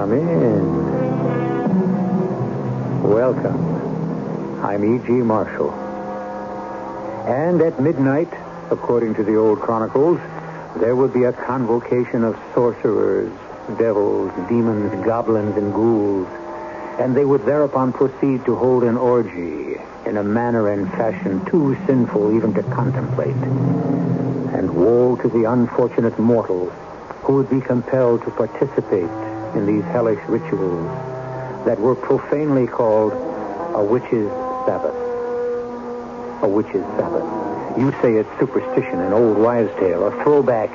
Come in. Welcome. I'm E.G. Marshall. And at midnight, according to the old chronicles, there would be a convocation of sorcerers, devils, demons, goblins, and ghouls, and they would thereupon proceed to hold an orgy in a manner and fashion too sinful even to contemplate. And woe to the unfortunate mortal who would be compelled to participate in these hellish rituals that were profanely called a witch's Sabbath. A witch's Sabbath. You say it's superstition, an old wives' tale, a throwback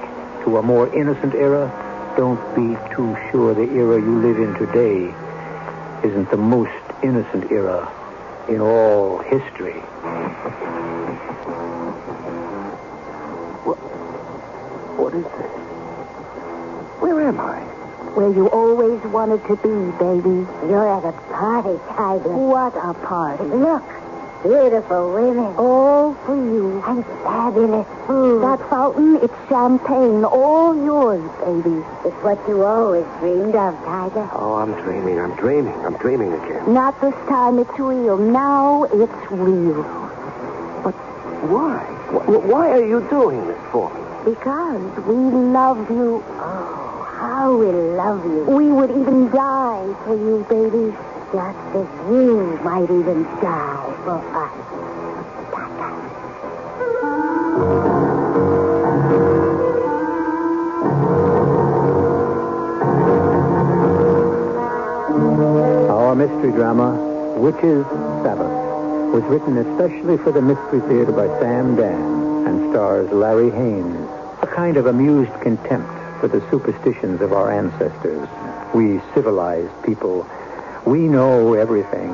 to a more innocent era. Don't be too sure the era you live in today isn't the most innocent era in all history. What is this? Where am I? Where you always wanted to be, baby. You're at a party, Tiger. What a party. Look, beautiful women. All for you. And fabulous food. That fountain, it's champagne. All yours, baby. It's what you always dreamed of, Tiger. Oh, I'm dreaming again. Not this time. It's real. Now it's real. But why? Why are you doing this for me? Because we love you. Oh, how we love you. We would even die for you, baby. Just as you might even die for us. Our mystery drama, Witch's Sabbath, was written especially for the Mystery Theater by Sam Dan and stars Larry Haynes. A kind of amused contempt for the superstitions of our ancestors. We civilized people, we know everything,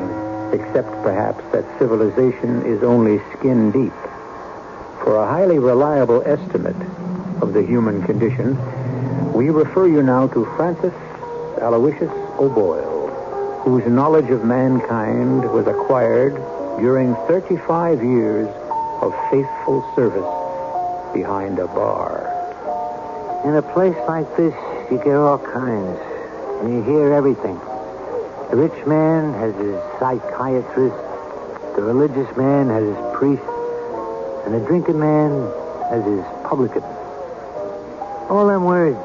except perhaps that civilization is only skin deep. For a highly reliable estimate of the human condition, we refer you now to Francis Aloysius O'Boyle, whose knowledge of mankind was acquired during 35 years of faithful service behind a bar. In a place like this, you get all kinds, and you hear everything. The rich man has his psychiatrist, the religious man has his priest, and the drinking man has his publican. All them words.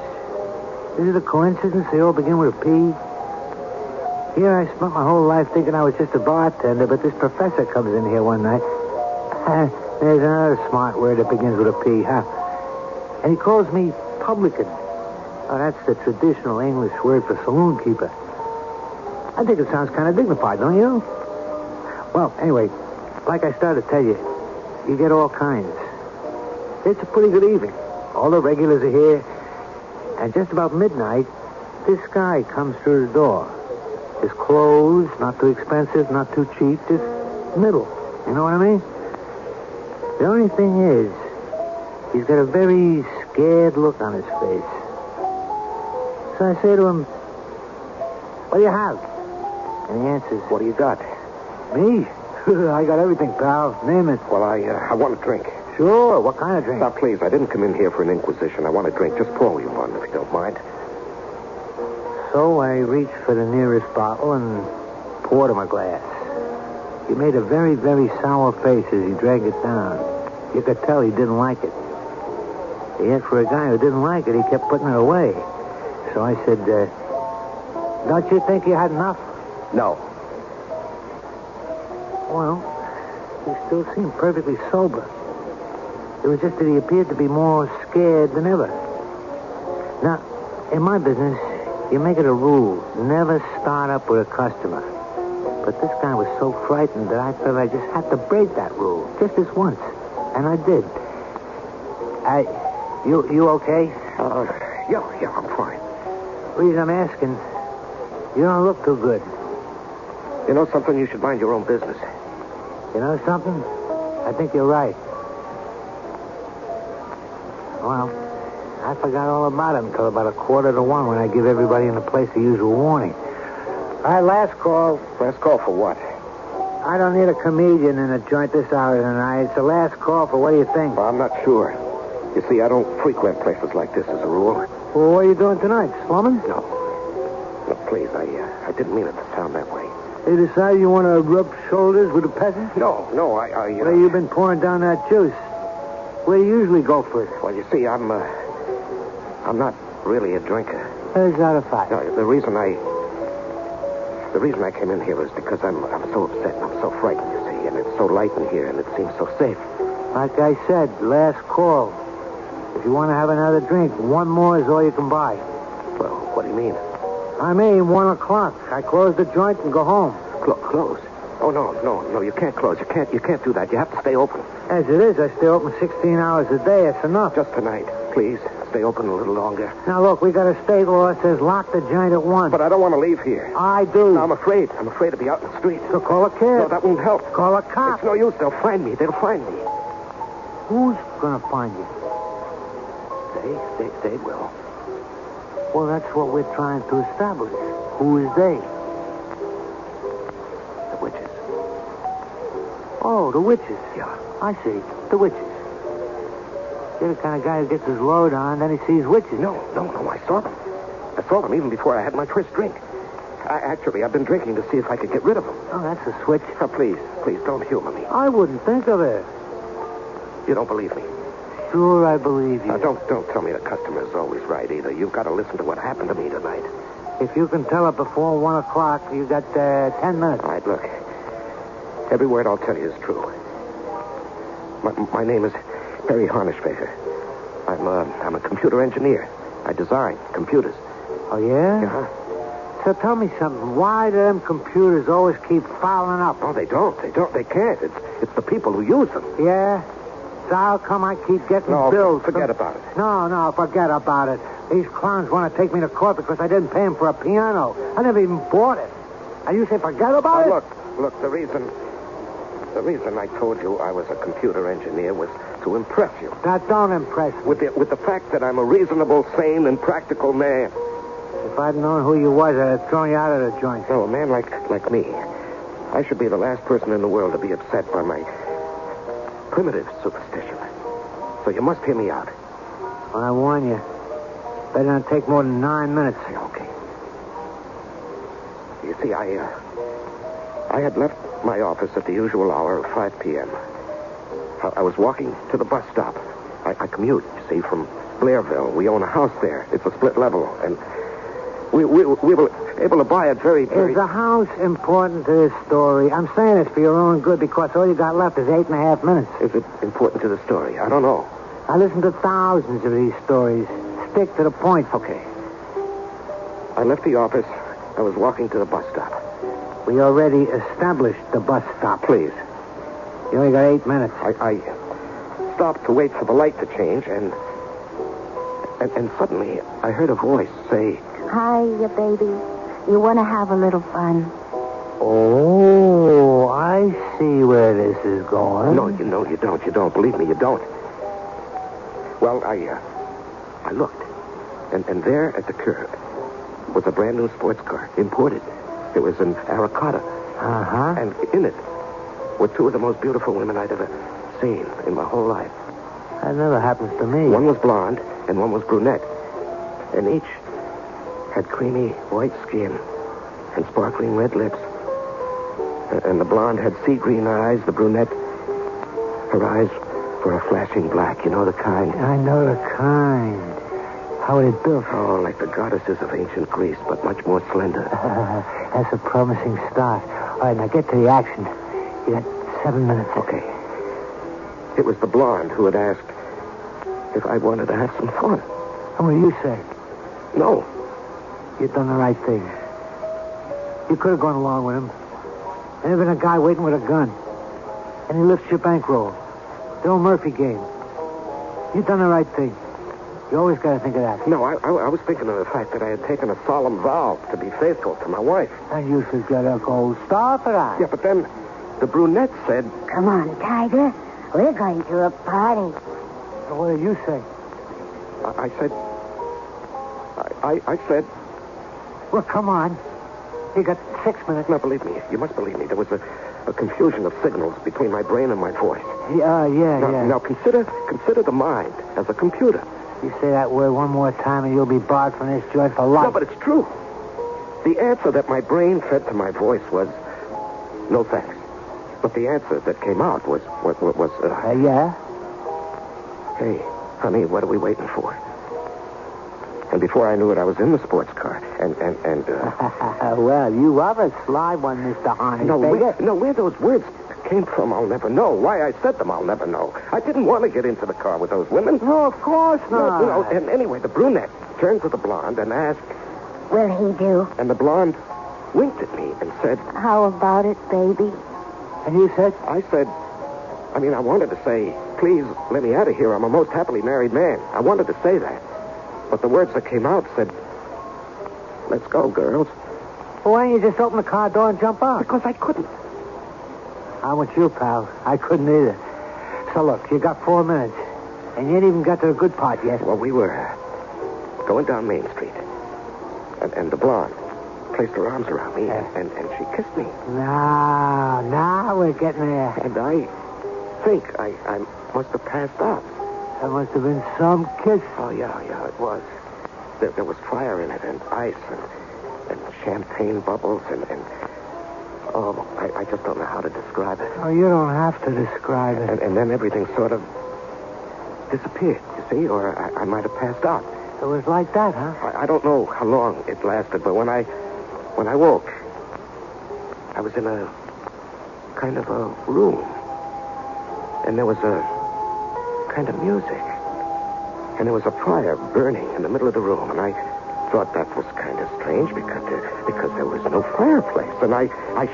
Is it a coincidence they all begin with a P? Here I spent my whole life thinking I was just a bartender, but this professor comes in here one night. There's another smart word that begins with a P, huh? And he calls me publican. Oh, that's the traditional English word for saloon keeper. I think it sounds kind of dignified, don't you? Well, anyway, like I started to tell you, you get all kinds. It's a pretty good evening. All the regulars are here. And just about midnight, this guy comes through the door. His clothes, not too expensive, not too cheap, just middle. You know what I mean? The only thing is, he's got a very scared look on his face. So I say to him, what do you have? And he answers, What do you got? me? I got everything, pal. Name it. Well, I want a drink. Sure. What kind of drink? Now, please, I didn't come in here for an inquisition. I want a drink. Just pour me one, if you don't mind. So I reached for the nearest bottle and poured him a glass. He made a very, very sour face as he dragged it down. You could tell he didn't like it. Yet for a guy who didn't like it, he kept putting it away. So I said, don't you think you had enough? No. Well, he still seemed perfectly sober. It was just that he appeared to be more scared than ever. Now, in my business, you make it a rule, never start up with a customer. But this guy was so frightened that I felt I just had to break that rule, just this once. And I did. You okay? Yeah, I'm fine. The reason I'm asking, you don't look too good. You know something? You should mind your own business. You know something? I think you're right. Well, I forgot all about it until about 1:45 when I give everybody in the place the usual warning. All right, last call. Last call for what? I don't need a comedian in a joint this hour of the night. It's the last call for what do you think? Well, I'm not sure. You see, I don't frequent places like this as a rule. Well, what are you doing tonight? Slumming? No. please, I didn't mean it to sound that way. You decide you want to rub shoulders with a peasant? No, Where you been pouring down that juice? Where you usually go first? Well, you see, I'm not really a drinker. How's that a fact? No, the reason I came in here is because I'm so upset and I'm so frightened, you see, and it's so light in here and it seems so safe. Like I said, last call. If you want to have another drink, one more is all you can buy. Well, what do you mean? I mean, 1 o'clock. I close the joint and go home. Close? Oh, no, you can't close. You can't do that. You have to stay open. As it is, I stay open 16 hours a day. It's enough. Just tonight, please. Stay open a little longer. Now, look, we got a state law that says lock the joint at 1. But I don't want to leave here. I do. No, I'm afraid. I'm afraid to be out in the street. So call a cab. No, that won't help. Call a cop. It's no use. They'll find me. Who's going to find you? They will. Well, that's what we're trying to establish. Who is they? The witches. Oh, the witches. Yeah. I see. The witches. You're the kind of guy who gets his load on, then he sees witches. No, I saw them. I saw them even before I had my first drink. I've been drinking to see if I could get rid of them. Oh, that's a switch. Now, please, don't humor me. I wouldn't think of it. You don't believe me? Sure, I believe you. Don't tell me the customer is always right either. You've got to listen to what happened to me tonight. If you can tell it before 1 o'clock, you got 10 minutes. All right, look. Every word I'll tell you is true. My name is Perry Harnischbecker. I'm a computer engineer. I design computers. Oh, yeah? Yeah. So tell me something. Why do them computers always keep fouling up? Oh, they don't. They can't. It's the people who use them. Yeah? So how come I keep getting bills? Forget about it. No, forget about it. These clowns want to take me to court because I didn't pay them for a piano. I never even bought it. And you say forget about it? Look, the reason I told you I was a computer engineer was to impress you. That don't impress me. With the fact that I'm a reasonable, sane, and practical man. If I'd known who you was, I'd have thrown you out of the joint. No, a man like me, I should be the last person in the world to be upset by my primitive superstition. So you must hear me out. Well, I warn you. Better not take more than 9 minutes. Okay. You see, I had left my office at the usual hour of 5 p.m. I was walking to the bus stop. I commute, you see, from Blairville. We own a house there. It's a split level, and we were able to buy it very... Is the house important to this story? I'm saying this for your own good because all you got left is 8.5 minutes. Is it important to the story? I don't know. I listened to thousands of these stories. Stick to the point. Okay. I left the office. I was walking to the bus stop. We already established the bus stop. Please. You only got 8 minutes. I stopped to wait for the light to change, and suddenly I heard a voice say... Hiya, baby. You want to have a little fun? Oh, I see where this is going. No, you don't. You don't. Believe me, you don't. Well, I looked, and there at the curb was a brand new sports car, imported. It was an Aracata. Uh-huh. And in it were two of the most beautiful women I'd ever seen in my whole life. That never happens to me. One was blonde, and one was brunette. And each had creamy white skin and sparkling red lips. And the blonde had sea green eyes. The brunette, her eyes were a flashing black. You know the kind? I know the kind. How are they built? Oh, like the goddesses of ancient Greece, but much more slender. That's a promising start. All right, now get to the action. You got 7 minutes. Okay. It was the blonde who had asked if I wanted to have some fun. And what do you say? No. You've done the right thing. You could have gone along with him. And there'd been a guy waiting with a gun. And he lifts your bankroll. The old Murphy game. You've done the right thing. You always got to think of that. No, I was thinking of the fact that I had taken a solemn vow to be faithful to my wife. And you should get a gold star for that. Yeah, but then the brunette said... Come on, Tiger. We're going to a party. So what do you say? I said... I said... Well, come on. You got 6 minutes. Now, believe me. You must believe me. There was a confusion of signals between my brain and my voice. Yeah. Now, consider the mind as a computer. You say that word one more time and you'll be barred from this joint for life. No, but it's true. The answer that my brain fed to my voice was, no thanks. But the answer that came out was Yeah? hey, honey, what are we waiting for? And before I knew it, I was in the sports car. Well, you are a sly one, Mr. Honeyfinger. Where those words came from, I'll never know. Why I said them, I'll never know. I didn't want to get into the car with those women. No, of course not. No, and anyway, the brunette turned to the blonde and asked, Will he do? and the blonde winked at me and said, How about it, baby? And you said? I wanted to say, please let me out of here. I'm a most happily married man. I wanted to say that. But the words that came out said, let's go, girls. Well, why don't you just open the car door and jump out? Because I couldn't. I'm with you, pal. I couldn't either. So, look, you got 4 minutes. And you ain't even got to the good part yet. Well, we were going down Main Street. And the blonde placed her arms around me, and she kissed me. Now we're getting there. And I think I must have passed out. That must have been some kiss. Oh, yeah, it was. There was fire in it, and ice, and champagne bubbles, and I just don't know how to describe it. Oh, you don't have to describe it. And then everything sort of disappeared, you see, or I might have passed out. It was like that, huh? I don't know how long it lasted, but when I woke, I was in a kind of a room, and there was a kind of music, and there was a fire burning in the middle of the room, and I thought that was kind of strange because there was no fireplace, and I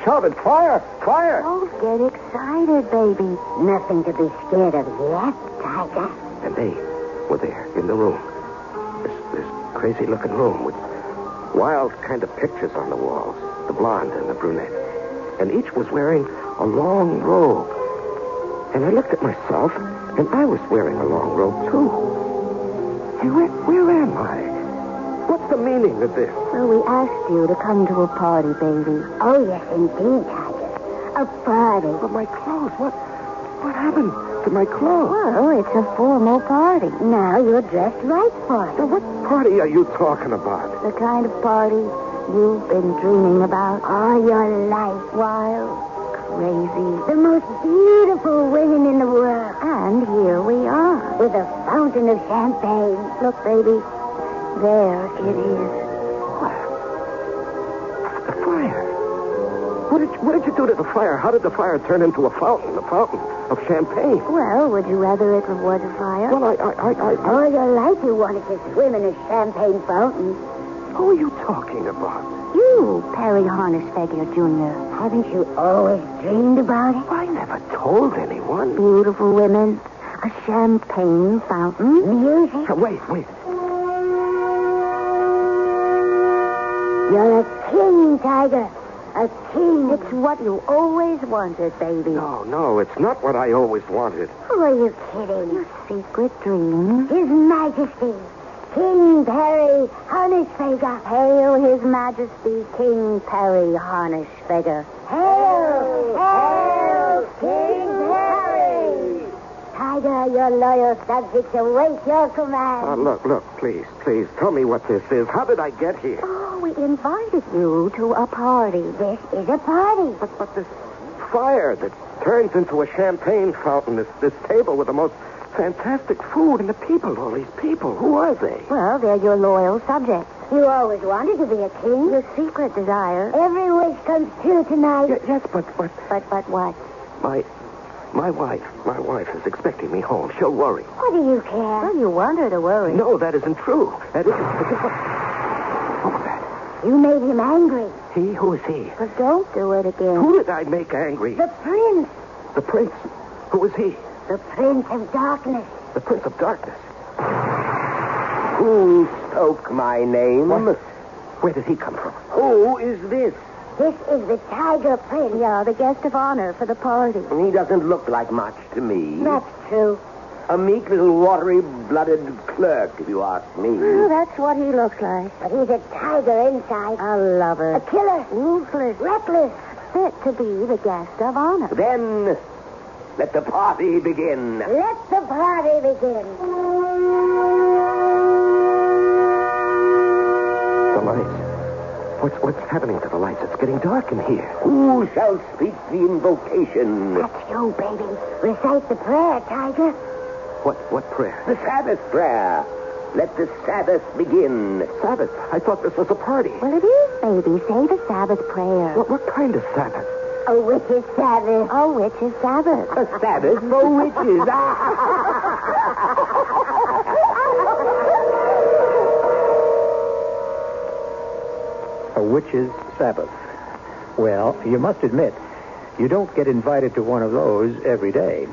shouted, "Fire! Fire!" Don't get excited, baby. Nothing to be scared of yet, Tiger. And they were there in the room. This crazy-looking room with wild kind of pictures on the walls, the blonde and the brunette. And each was wearing a long robe. And I looked at myself, and I was wearing a long robe, too. And where am I? What's the meaning of this? Well, we asked you to come to a party, baby. Oh, yes, indeed, Tiger. A party. But my clothes, what happened to my clothes? Well, it's a formal party. Now you're dressed right for it. Now, what party are you talking about? The kind of party you've been dreaming about all your life. Wild, crazy, the most beautiful women in the world. And here we are, with a fountain of champagne. Look, baby, there it is. What? The fire. What did you do to the fire? How did the fire turn into a fountain of champagne? Well, would you rather it was a fire? Well, All your life you wanted to swim in a champagne fountain. Who are you talking about? You, Perry Harnessfeger, Jr. Haven't you always dreamed about it? I never told anyone. Beautiful women, a champagne fountain, music. Wait. You're a king, Tiger. A king. It's what you always wanted, baby. No, it's not what I always wanted. Who are you kidding? Your secret dream. His Majesty, King Perry Harnessfeger. Hail His Majesty, King Perry Harnessfeger. Hail, King Perry! Tiger, your loyal subjects await your command. Look, please, tell me what this is. How did I get here? Oh, we invited you to a party. This is a party. But this fire that turns into a champagne fountain, this table with the most fantastic food, and the people, all these people, who are they? Well, they're your loyal subjects. You always wanted to be a king. Your secret desire. Every wish comes true tonight. Yes, but... But what? My wife is expecting me home. She'll worry. What do you care? Well, you want her to worry. No, that isn't true. That isn't... What was that? You made him angry. He? Who is he? But don't do it again. Who did I make angry? The prince. The prince? Who is he? The Prince of Darkness. The Prince of Darkness. Who spoke my name? What? Where did he come from? Who is this? This is the Tiger Prince. Yeah, the guest of honor for the party. He doesn't look like much to me. That's true. A meek little watery-blooded clerk, if you ask me. Well, that's what he looks like. But he's a tiger inside. A lover. A killer. Ruthless. Reckless. Fit to be the guest of honor. Then, let the party begin. Let the party begin. The lights. What's happening to the lights? It's getting dark in here. Who shall speak the invocation? That's you, baby. Recite the prayer, Tiger. What prayer? The Sabbath prayer. Let the Sabbath begin. Sabbath? I thought this was a party. Well, it is, baby. Say the Sabbath prayer. What kind of Sabbath? A witch's Sabbath. A witch's Sabbath. A Sabbath for witches. A witch's Sabbath. Well, you must admit, you don't get invited to one of those every day.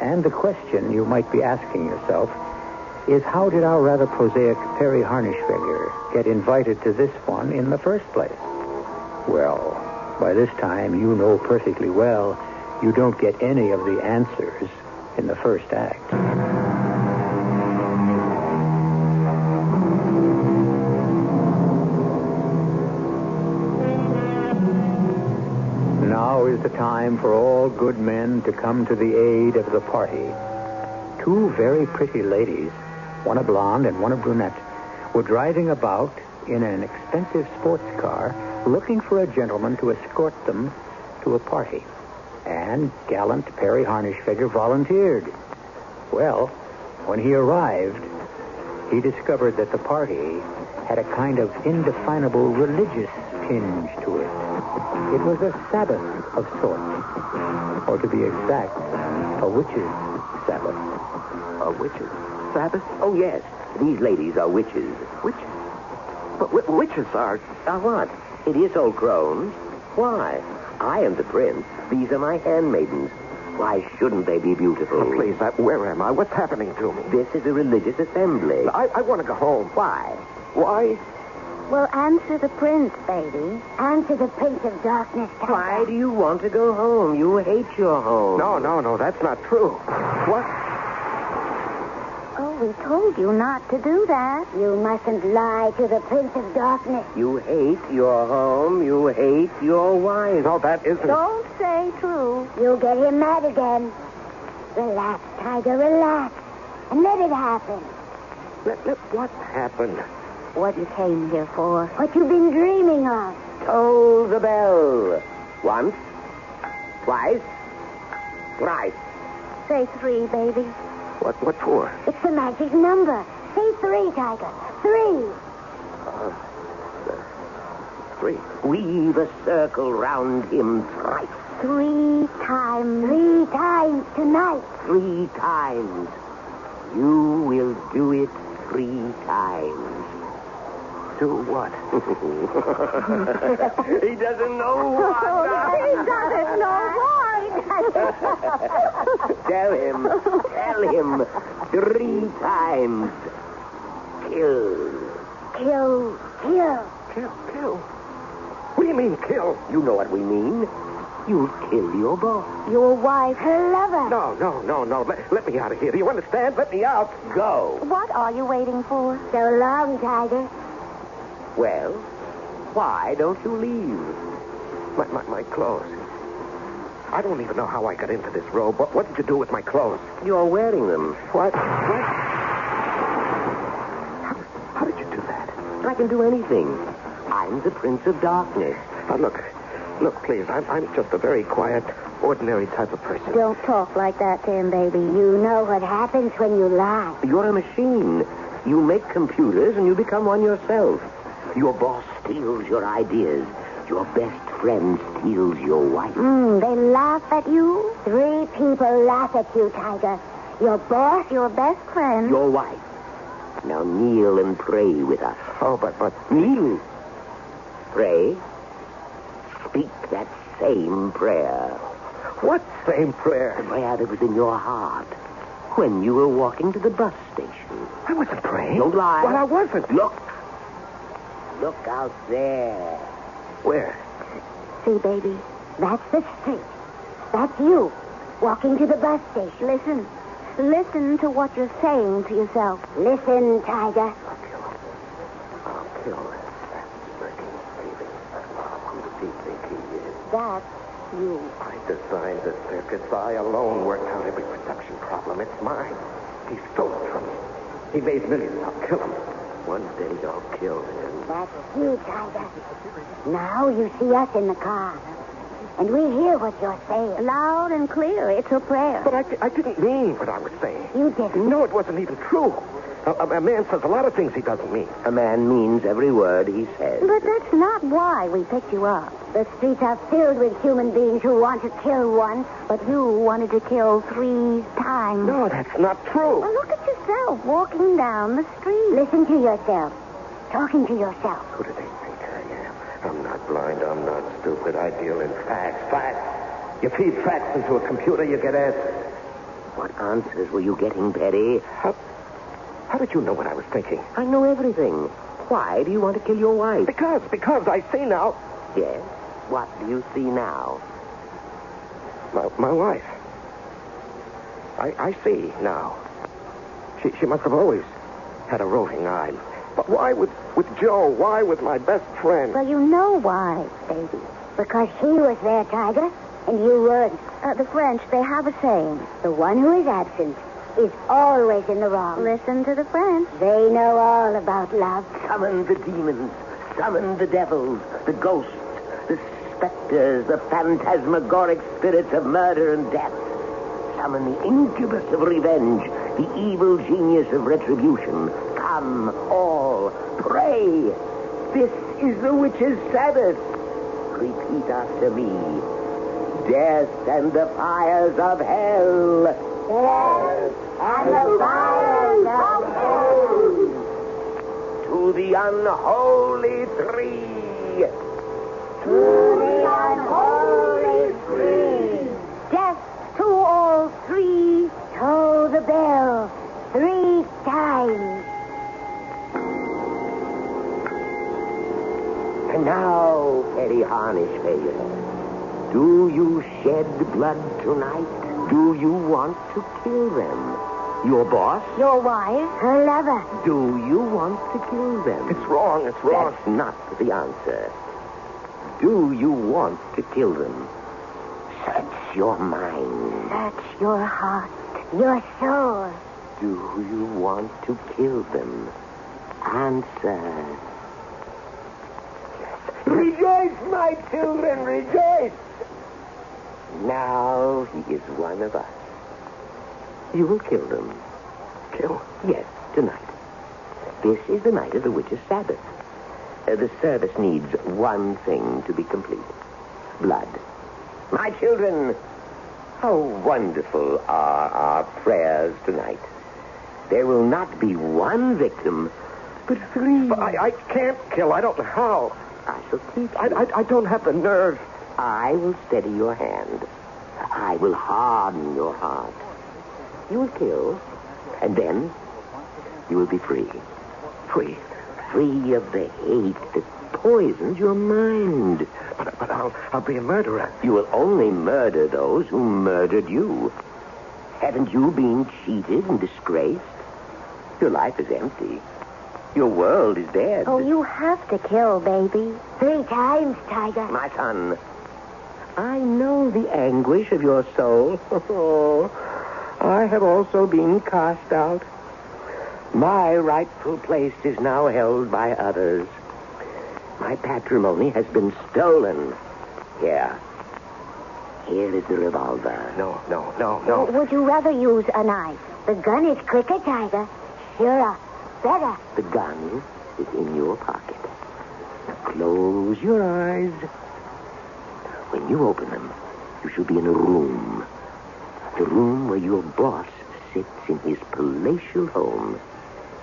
And the question you might be asking yourself is, how did our rather prosaic Perry Harnischfeger get invited to this one in the first place? Well, by this time you know perfectly well you don't get any of the answers in the first act. Now is the time for all good men to come to the aid of the party. Two very pretty ladies, one a blonde and one a brunette, were driving about in an expensive sports car looking for a gentleman to escort them to a party. And gallant Perry Harnischfeger volunteered. Well, when he arrived, he discovered that the party had a kind of indefinable religious tinge to it. It was a Sabbath of sorts. Or to be exact, a witch's Sabbath. A witch's Sabbath? Oh, yes. These ladies are witches. Witches? But witches are what? It is all grown. Why? I am the prince. These are my handmaidens. Why shouldn't they be beautiful? Oh, please, where am I? What's happening to me? This is a religious assembly. I want to go home. Why? Why? Well, answer the prince, baby. Answer the Prince of Darkness, Tiger. Why do you want to go home? You hate your home. No, that's not true. What? Oh, we told you not to do that. You mustn't lie to the Prince of Darkness. You hate your home. You hate your wife. No, that isn't... Don't say true. You'll get him mad again. Relax, Tiger, relax. And let it happen. Let what happened? What you came here for. What you've been dreaming of. Toll the bell. Once. Twice. Thrice. Say 3, baby. What for? It's the magic number. Say 3, Tiger. 3. 3. Weave a circle round him thrice. 3 times. 3 times tonight. 3 times. You will do it 3 times. Do what? He doesn't know what. He doesn't know why. Tell him 3 times. Kill. Kill. Kill. What do you mean, kill? You know what we mean. You kill your boss. Your wife, her lover. No. Let me out of here. Do you understand? Let me out. Go. What are you waiting for? So long, Tiger. Well, why don't you leave? My clothes. I don't even know how I got into this robe. What did you do with my clothes? You're wearing them. What? How did you do that? I can do anything. I'm the Prince of Darkness. Now, look, please. I'm just a very quiet, ordinary type of person. Don't talk like that to him, baby. You know what happens when you lie. You're a machine. You make computers and you become one yourself. Your boss steals your ideas. Your best friend steals your wife. They laugh at you. 3 people laugh at you, Tiger. Your boss, your best friend. Your wife. Now kneel and pray with us. Oh, but... Kneel. Pray. Speak that same prayer. What same prayer? The prayer that was in your heart when you were walking to the bus station. I wasn't praying. Don't lie. Well, I wasn't. Look out there. Where? See, baby, that's the street. That's you, walking to the bus station. Listen to what you're saying to yourself. Listen, Tiger. I'll kill that freaking baby. Who does he think he is? That's you. I designed this circus. I alone worked out every production problem. It's mine. He stole it from me. He made millions. I'll kill him. One day you'll kill him. That's you, Tiger. Now you see us in the car. And we hear what you're saying. Loud and clear. It's a prayer. But I didn't mean what I was saying. You didn't. No, it wasn't even true. A man says a lot of things he doesn't mean. A man means every word he says. But that's not why we picked you up. The streets are filled with human beings who want to kill once, but you wanted to kill 3 times. No, that's not true. Well, look at yourself walking down the street. Listen to yourself. Talking to yourself. Who do they think I am? I'm not blind. I'm not stupid. I deal in facts. Facts. You feed facts into a computer, you get answers. What answers were you getting, Perry? How did you know what I was thinking? I know everything. Why do you want to kill your wife? Because I see now. Yes. What do you see now? My wife. I see now. She must have always had a roving eye. But why with Joe? Why with my best friend? Well, you know why, baby. Because he was there, Tiger, and you weren't. The French, they have a saying. The one who is absent is always in the wrong. Listen to the French. They know all about love. Summon the demons. Summon the devils, the ghosts, the specters, the phantasmagoric spirits of murder and death. Summon the incubus of revenge, the evil genius of retribution. Come, all, pray. This is the witch's Sabbath. Repeat after me. Death and the fires of hell. Death and the fires of hell. To the unholy three. To the unholy three. Death to all 3. Toll the bell 3 times. And now, Perry Harnish Failure, do you shed blood tonight? Do you want to kill them? Your boss? Your wife? Her lover. Do you want to kill them? It's wrong. That's not the answer. Do you want to kill them? Search your mind. Search your heart. Your soul. Do you want to kill them? Answer. Rejoice, my children, rejoice! Now he is one of us. You will kill them. Kill? Yes, tonight. This is the night of the witch's Sabbath. The service needs one thing to be complete. Blood. My children, how wonderful are our prayers tonight. There will not be one victim, but 3. But I can't kill. I don't know how. I shall teach you. I don't have the nerve. I will steady your hand. I will harden your heart. You will kill, and then you will be free. Free. Free of the hate that poisons your mind. But I'll be a murderer. You will only murder those who murdered you. Haven't you been cheated and disgraced? Your life is empty. Your world is dead. Oh, you have to kill, baby. 3 times, Tiger. My son, I know the anguish of your soul. I have also been cast out. My rightful place is now held by others. My patrimony has been stolen. Here is the revolver. No. Would you rather use a knife? The gun is quicker, Tiger. Surer. Better. The gun is in your pocket. Now close your eyes. When you open them, you shall be in a room. The room where your boss sits in his palatial home.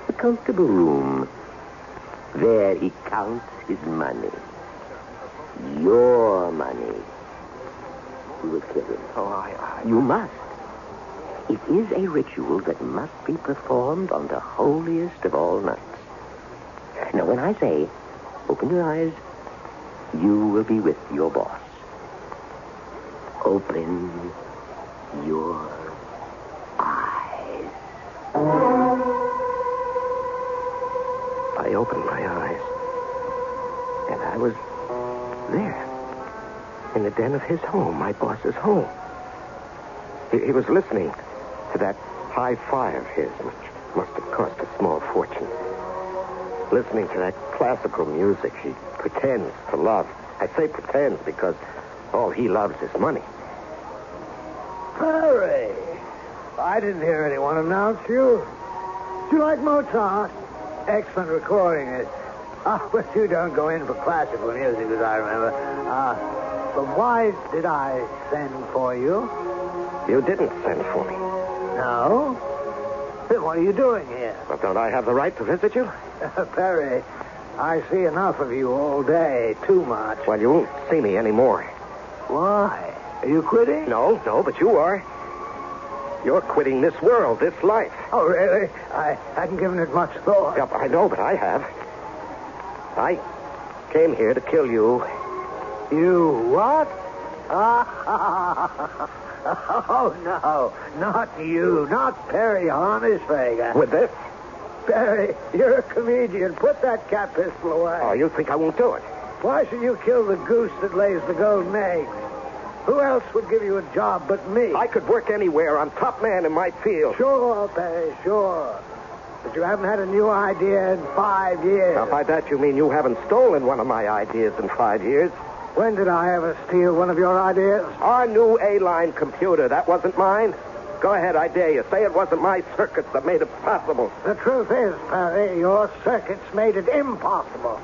A comfortable room. There he counts his money. Your money. You will kill him. Oh, You must. It is a ritual that must be performed on the holiest of all nights. Now, when I say, open your eyes, you will be with your boss. Open your eyes. I opened my eyes, and I was there, in the den of his home, my boss's home. He was listening to that high-fi of his, which must have cost a small fortune. listening to that classical music she pretends to love. I say pretends because all he loves is money. Perry, I didn't hear anyone announce you. Do you like Mozart? Excellent recording it. But you don't go in for classical music, as I remember. But why did I send for you? You didn't send for me. No? Then what are you doing here? Well, don't I have the right to visit you? Perry, I see enough of you all day. Too much. Well, you won't see me anymore. Why? Are you quitting? No, but you are. You're quitting this world, this life. Oh, really? I hadn't given it much thought. Yeah, I know, but I have. I came here to kill you. You what? Oh, no. Not you. Not Perry Hornishfager. With this? Perry, you're a comedian. Put that cat pistol away. Oh, you think I won't do it? Why should you kill the goose that lays the golden eggs? Who else would give you a job but me? I could work anywhere. I'm top man in my field. Sure, Perry, sure. But you haven't had a new idea in 5 years. Now, by that you mean you haven't stolen one of my ideas in 5 years. When did I ever steal one of your ideas? Our new A-line computer, that wasn't mine. Go ahead, I dare you. Say it wasn't my circuits that made it possible. The truth is, Perry, your circuits made it impossible.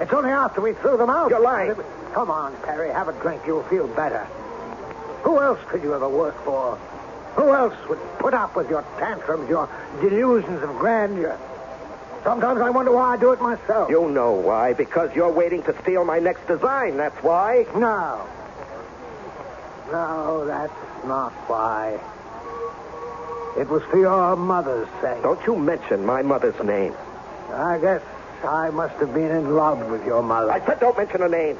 It's only after we threw them out. You're lying. Come on, Perry, have a drink. You'll feel better. Who else could you ever work for? Who else would put up with your tantrums, your delusions of grandeur? Sometimes I wonder why I do it myself. You know why. Because you're waiting to steal my next design, that's why. No. No, that's not why. It was for your mother's sake. Don't you mention my mother's name. I guess I must have been in love with your mother. I said don't mention her name.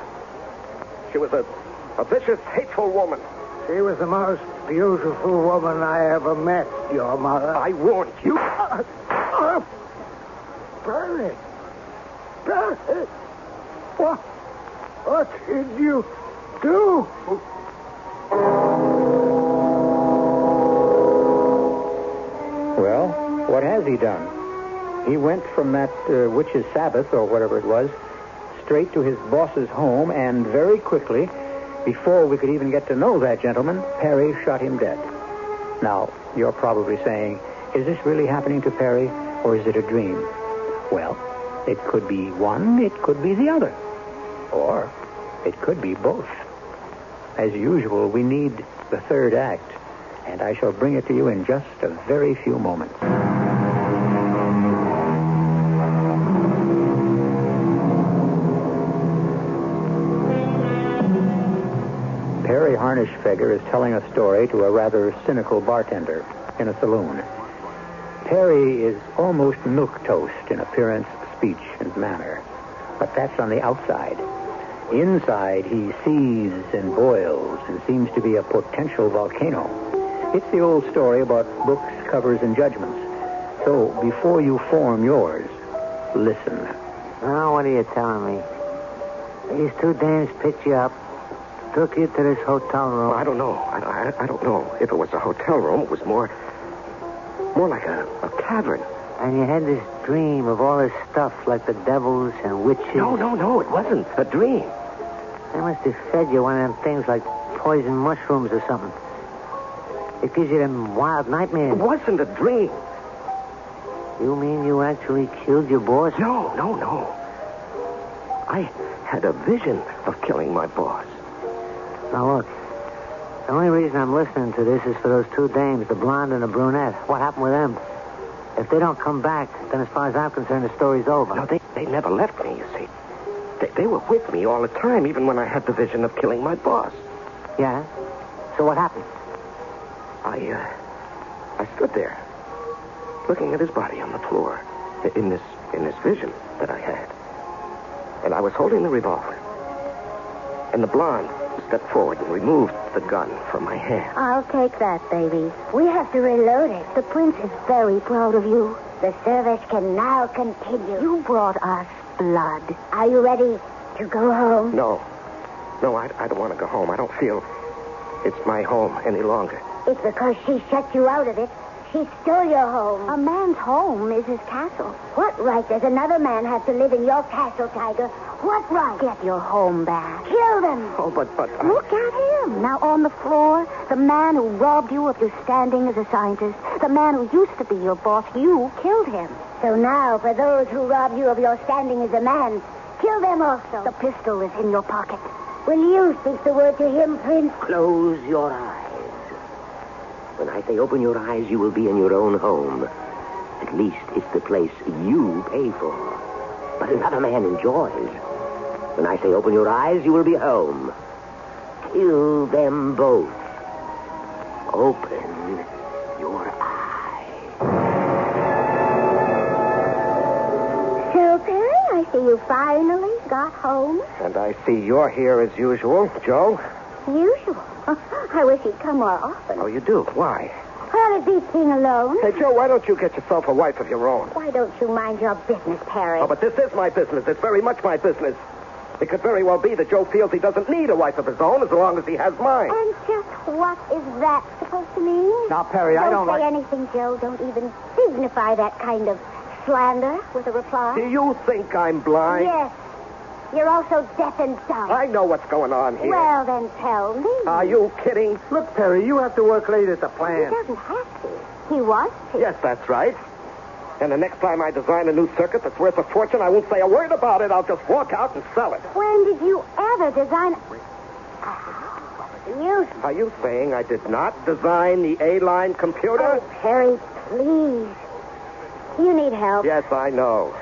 She was a vicious, hateful woman. She was the most beautiful woman I ever met, your mother. I warned you. Perry. Perry. What did you do? Well, what has he done? He went from that witch's Sabbath, or whatever it was, straight to his boss's home, and very quickly, before we could even get to know that gentleman, Perry shot him dead. Now, you're probably saying, is this really happening to Perry, or is it a dream? Well, it could be one, it could be the other. Or it could be both. As usual, we need the third act, and I shall bring it to you in just a very few moments. Perry Harnischfeger is telling a story to a rather cynical bartender in a saloon. Perry is almost milquetoast in appearance, speech, and manner. But that's on the outside. Inside, he seethes and boils and seems to be a potential volcano. It's the old story about books, covers, and judgments. So, before you form yours, listen. Now, what are you telling me? These two dames picked you up, took you to this hotel room. Well, I don't know. I don't know if it was a hotel room. It was more like a cavern. And you had this dream of all this stuff like the devils and witches. No, it wasn't a dream. They must have fed you one of them things like poison mushrooms or something. It gives you them wild nightmares. It wasn't a dream. You mean you actually killed your boss? No. I had a vision of killing my boss. Now, look. The only reason I'm listening to this is for those two dames, the blonde and the brunette. What happened with them? If they don't come back, then as far as I'm concerned, the story's over. No, they never left me, you see. They were with me all the time, even when I had the vision of killing my boss. Yeah? So what happened? I stood there, looking at his body on the floor, in this vision that I had. And I was holding the revolver. And the blonde stepped forward and removed the gun from my hand. I'll take that, baby. We have to reload it. The prince is very proud of you. The service can now continue. You brought us blood. Are you ready to go home? No, I don't want to go home. I don't feel it's my home any longer. It's because she shut you out of it. She He stole your home. A man's home is his castle. What right does another man have to live in your castle, Tiger? What right? Get your home back. Kill them. Oh, but... Look at him. Now on the floor, the man who robbed you of your standing as a scientist, the man who used to be your boss, you killed him. So now, for those who robbed you of your standing as a man, kill them also. The pistol is in your pocket. Will you speak the word to him, Prince? Close your eyes. When I say open your eyes, you will be in your own home. At least it's the place you pay for. But another man enjoys. When I say open your eyes, you will be home. Kill them both. Open your eyes. So, Perry, I see you finally got home. And I see you're here as usual, Joe. Usual. I wish he'd come more often. Oh, you do? Why? Well, it beats being alone. Hey, Joe, why don't you get yourself a wife of your own? Why don't you mind your business, Perry? Oh, but this is my business. It's very much my business. It could very well be that Joe feels he doesn't need a wife of his own as long as he has mine. And just what is that supposed to mean? Now, Perry, I don't say like... anything, Joe. Don't even signify that kind of slander with a reply. Do you think I'm blind? Yes. You're also deaf and dumb. I know what's going on here. Well, then tell me. Are you kidding? Look, Perry, you have to work late at the He plant. doesn't have to. He wants to. Yes, that's right. And the next time I design a new circuit that's worth a fortune, I won't say a word about it. I'll just walk out and sell it. When did you ever design... What's the use? Are you saying I did not design the A-line computer? Oh, Perry, please. You need help. Yes, I know.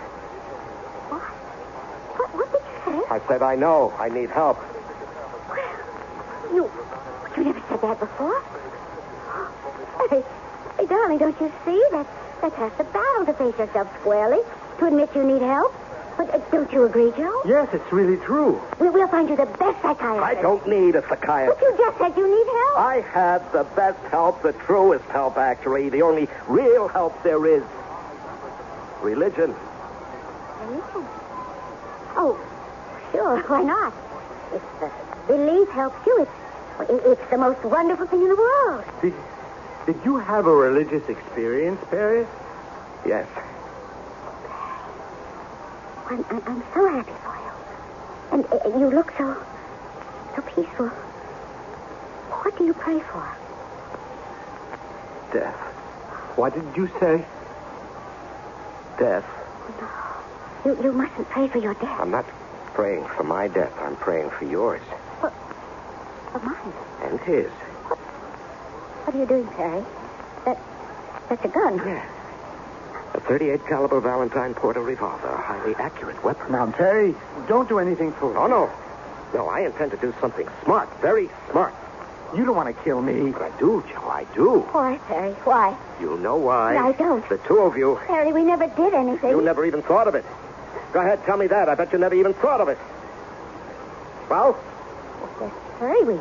What did you say? I said I know. I need help. You never said that before. Hey, darling, don't you see? That's half the battle to face yourself squarely, to admit you need help. But don't you agree, Joe? Yes, it's really true. We'll find you the best psychiatrist. I don't need a But psychiatrist. you just said you need help. I have the best help, the truest help, actually. The only real help there is. Religion. Religion? Oh, sure, why not? If belief helps you, it's the most wonderful thing in the world. Did you have a religious experience, Perry? Yes. I'm so happy for you. And you look so peaceful. What do you pray for? Death. What did you say? Death. You mustn't pray for your death. I'm not praying for my death. I'm praying for yours. For mine. And his. What are you doing, Perry? That's a gun. Yes. A .38 caliber Valentine Porter revolver. A highly accurate weapon. Now, Perry, don't do anything foolish. Oh, no. No, I intend to do something smart. Very smart. You don't want to kill me. But I do, Joe. I do. Why, Perry? Why? You know why. I don't. The two of you. Perry, we never did anything. You never even thought of it. Go ahead, tell me that. I bet you never even thought of it. Well? Yes, Perry, we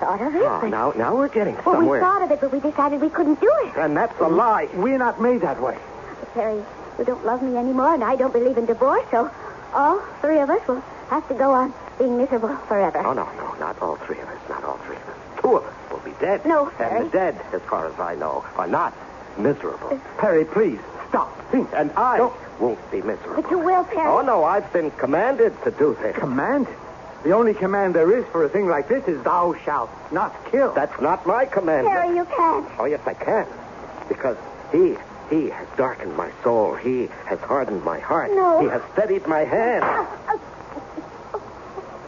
thought of it. Oh, but... now we're getting Well, somewhere. we thought of it, but we decided we couldn't do it. And that's a lie. We're not made that way. Perry, you don't love me anymore, and I don't believe in divorce, so all three of us will have to go on being miserable forever. Oh, no, not all three of us. Not all three of us. Two of us will be dead. No, And Perry. the dead, as far as I know, are not miserable. Perry, please, stop. Think. And I won't be miserable. But you will, Perry. Oh, no, I've been commanded to do this. Command? The only command there is for a thing like this is thou shalt not kill. That's not my command. Perry, you can't. Oh, yes, I can. Because he has darkened my soul. He has hardened my heart. No. He has steadied my hand.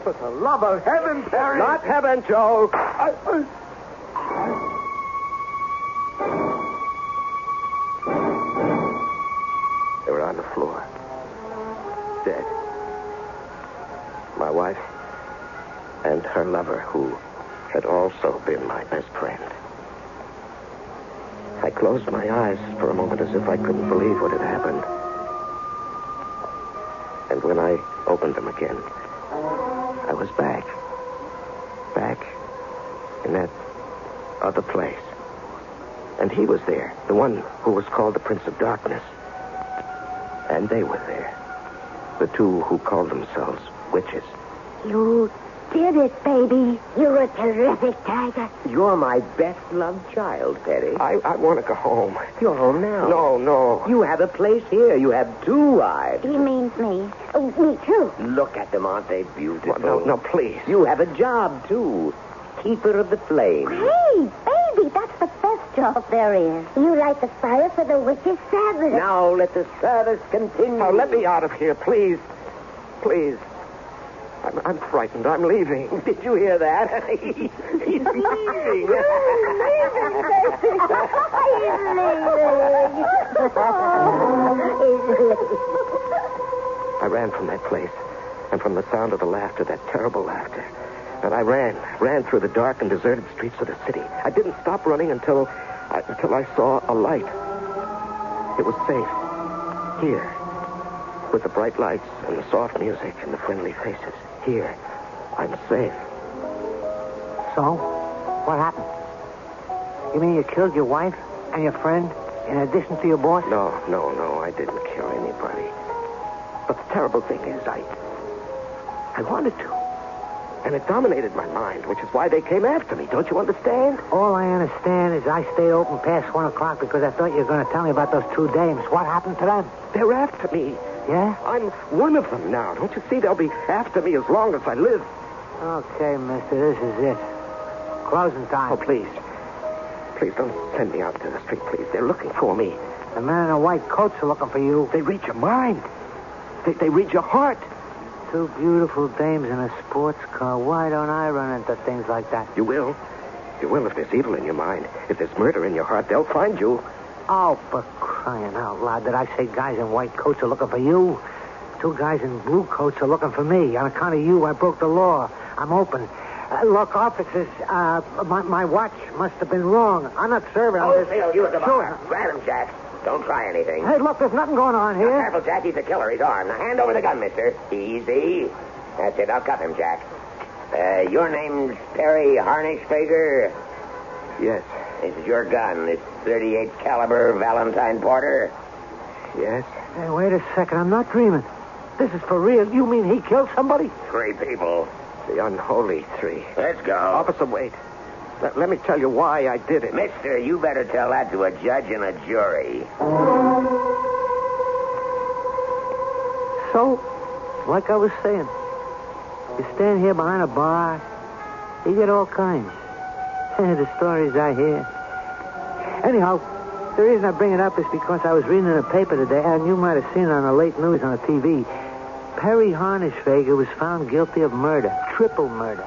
For the love of heaven, Perry. Not heaven, Joe. They were on the floor. Dead. My wife and her lover, who had also been my best friend. I closed my eyes for a moment as if I couldn't believe what had happened. And when I opened them again, I was back. Back in that other place. And he was there, the one who was called the Prince of Darkness. And they were there. The two who called themselves witches. You did it, baby. You were terrific, Tiger. You're my best-loved child, Perry. I want to go home. You're home now. No. You have a place here. You have 2 wives. He means me. Oh, me too. Look at them, aren't they beautiful? No, please. You have a job, too. Keeper of the flame. Hey, baby, that's the best job there is. You light the fire for the witch's Sabbath. Now let the service continue. Now, let me out of here, please. Please. I'm frightened. I'm leaving. Did you hear that? He's leaving. I ran from that place, and from the sound of the laughter, that terrible laughter. And I ran through the dark and deserted streets of the city. I didn't stop running until I saw a light. It was safe. Here. With the bright lights and the soft music and the friendly faces. Here. I'm safe. So? What happened? You mean you killed your wife and your friend in addition to your boss? No, I didn't kill anybody. But the terrible thing is, I wanted to. And it dominated my mind, which is why they came after me. Don't you understand? All I understand is I stayed open past 1 o'clock because I thought you were going to tell me about those 2 dames. What happened to them? They're after me. Yeah? I'm one of them now. Don't you see? They'll be after me as long as I live. Okay, mister, this is it. Closing time. Oh, please. Please don't send me out to the street, please. They're looking for me. The men in the white coats are looking for you. They read your mind. They read your heart. 2 beautiful dames in a sports car. Why don't I run into things like that? You will. You will if there's evil in your mind. If there's murder in your heart, they'll find you. Oh, for crying out loud. Did I say guys in white coats are looking for you? 2 guys in blue coats are looking for me. On account of you, I broke the law. I'm open. Look, officers, my watch must have been wrong. I'm not serving. Oh, Phil, you at the bar. Sure. Grab him, Jack. Don't try anything. Hey, look, there's nothing going on Now, here. careful, Jack. He's a killer. He's armed. Now, hand over the gun, mister. Easy. That's it. I'll cuff him, Jack. Your name's Perry Harnischfager? Yes. This is your gun. This 38 caliber Valentine Porter? Yes. Hey, wait a second. I'm not dreaming. This is for real. You mean he killed somebody? 3 people. The unholy 3. Let's go. Officer, wait. Let me tell you why I did it. Mister, you better tell that to a judge and a jury. So, like I was saying, you stand here behind a bar, you get all kinds. The stories I hear. Anyhow, the reason I bring it up is because I was reading in the paper today, and you might have seen it on the late news on the TV. Perry Harnischfager was found guilty of murder, triple murder.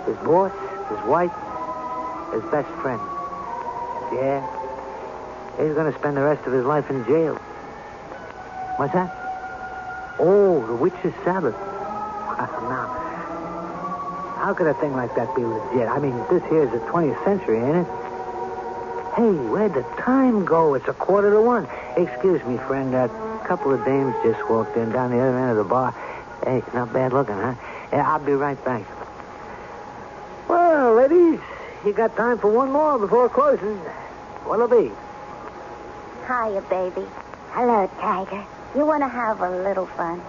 His boss, his wife, his best friend. Yeah. He's going to spend the rest of his life in jail. What's that? Oh, the witch's Sabbath. Now, how could a thing like that be legit? I mean, this here is the 20th century, ain't it? Hey, where'd the time go? It's 1:45. Excuse me, friend. A couple of dames just walked in down the other end of the bar. Hey, not bad looking, huh? Yeah, I'll be right back. Well, ladies, you got time for one more before closing. What'll it be? Hiya, baby. Hello, Tiger. You want to have a little fun?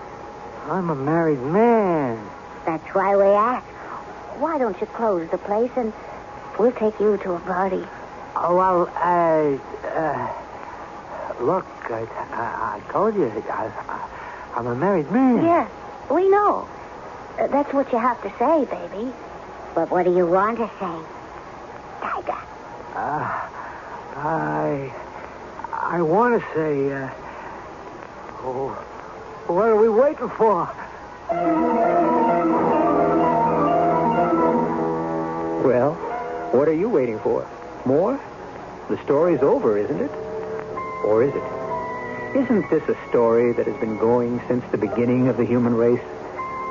I'm a married man. That's why we asked. Why don't you close the place and we'll take you to a party? Oh, well, look, I told you, I'm a married man. Yeah, we know. That's what you have to say, baby. But what do you want to say, Tiger? I want to say, what are we waiting for? Well, what are you waiting for? More? The story's over, isn't it? Or is it? Isn't this a story that has been going since the beginning of the human race?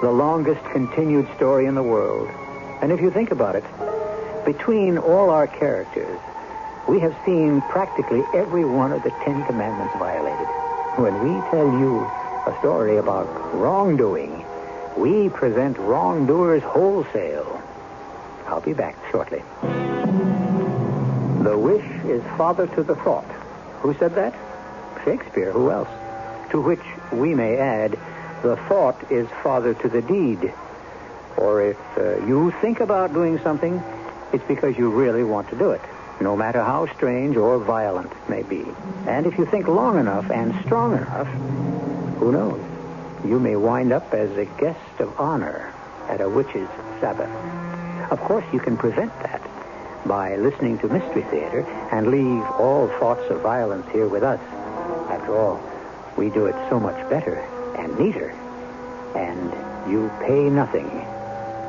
The longest continued story in the world. And if you think about it, between all our characters, we have seen practically every one of the 10 Commandments violated. When we tell you a story about wrongdoing, we present wrongdoers wholesale. I'll be back shortly. The wish is father to the thought. Who said that? Shakespeare. Who else? To which we may add, the thought is father to the deed. Or if you think about doing something, it's because you really want to do it, no matter how strange or violent it may be. And if you think long enough and strong enough, who knows? You may wind up as a guest of honor at a witch's Sabbath. Of course, you can prevent that by listening to Mystery Theater and leave all thoughts of violence here with us. After all, we do it so much better and neater. And you pay nothing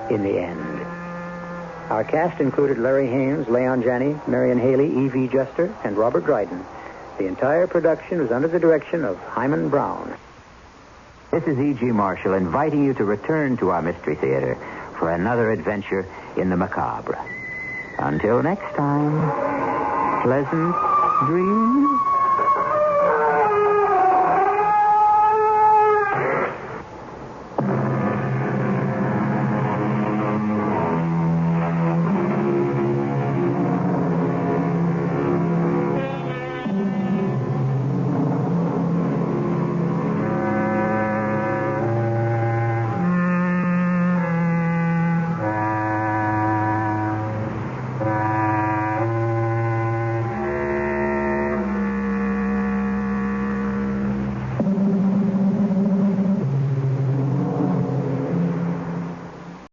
in the end. Our cast included Larry Haynes, Leon Janney, Marion Haley, E.V. Juster, and Robert Dryden. The entire production was under the direction of Hyman Brown. This is E.G. Marshall inviting you to return to our Mystery Theater for another adventure in the macabre. Until next time, pleasant dreams.